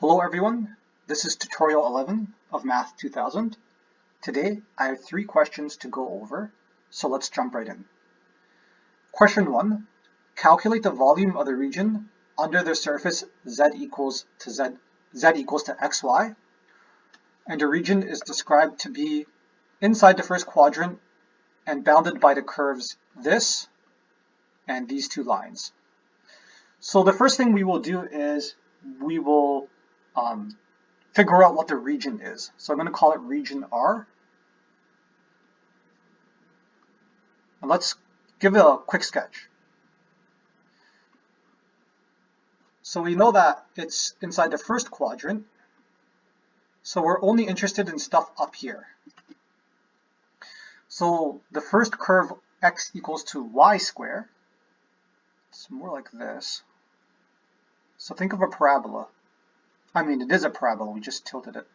Hello everyone, this is tutorial 11 of Math 2000. Today I have 3 questions to go over, so let's jump right in. Question 1. Calculate the volume of the region under the surface z equals to xy, and the region is described to be inside the first quadrant and bounded by the curves this and these 2 lines. So the first thing we will do is we will figure out what the region is. So I'm going to call it region R. And let's give it a quick sketch. So we know that it's inside the first quadrant. So we're only interested in stuff up here. So the first curve x equals to y squared. It's more like this. So think of a parabola. I mean, it is a parabola, we just tilted it.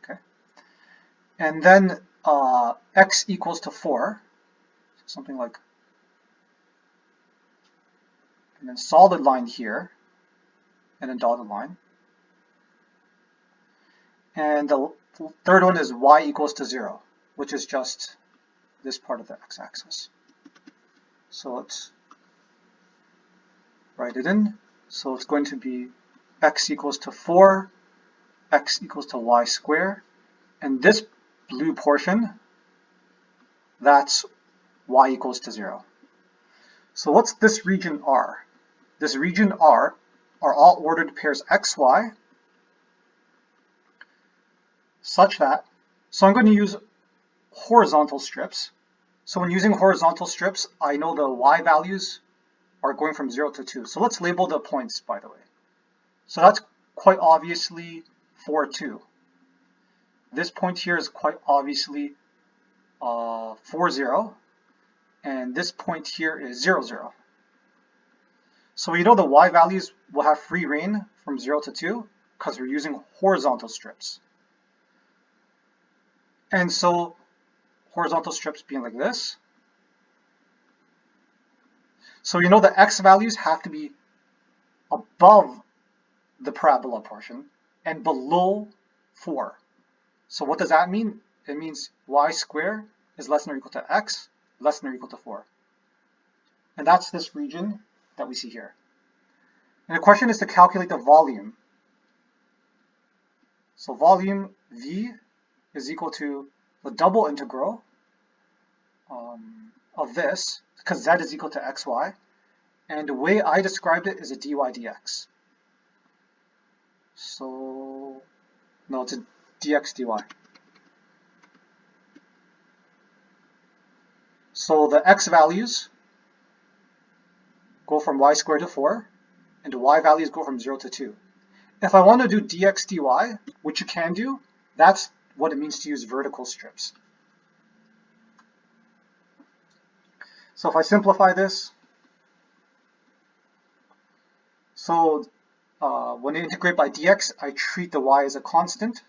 Okay. And then x equals to 4, so something like, and then solid line here, and then dotted line. And the third one is y equals to 0, which is just this part of the x-axis. So let's write it in. So it's going to be x equals to 4, x equals to y squared, and this blue portion, that's y equals to 0. So what's this region R? This region R are all ordered pairs xy such that, so I'm going to use horizontal strips. So when using horizontal strips, I know the y values are going from 0 to 2. So let's label the points, by the way. So that's quite obviously 4, 2. This point here is quite obviously 4, 0. And this point here is 0, 0. So we know the y values will have free reign from 0 to 2 because we're using horizontal strips. And so horizontal strips being like this. So you know the x values have to be above the parabola portion and below 4. So what does that mean? It means y squared is less than or equal to x, less than or equal to 4. And that's this region that we see here. And the question is to calculate the volume. So volume V is equal to the double integral of this, because z is equal to xy. And the way I described it is a dy dx. So, no, it's a dx dy. So the x values go from y squared to 4, and the y values go from 0 to 2. If I want to do dx dy, which you can do, that's what it means to use vertical strips. So if I simplify this, so when I integrate by dx, I treat the y as a constant.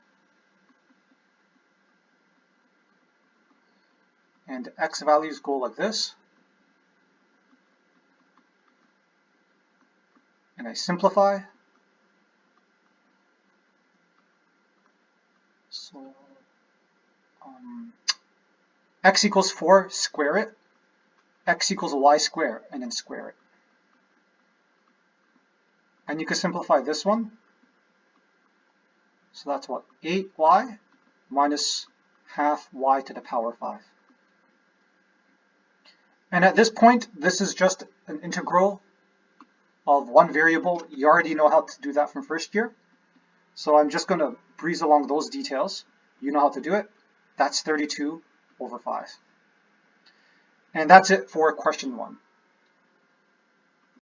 And the x values go like this. And I simplify. So x equals 4, square it. X equals y squared, and then square it. And you can simplify this one. So that's what? 8y minus half y to the power 5. And at this point, this is just an integral of one variable. You already know how to do that from first year. So I'm just going to breeze along those details. You know how to do it. That's 32 over 5. And that's it for question 1.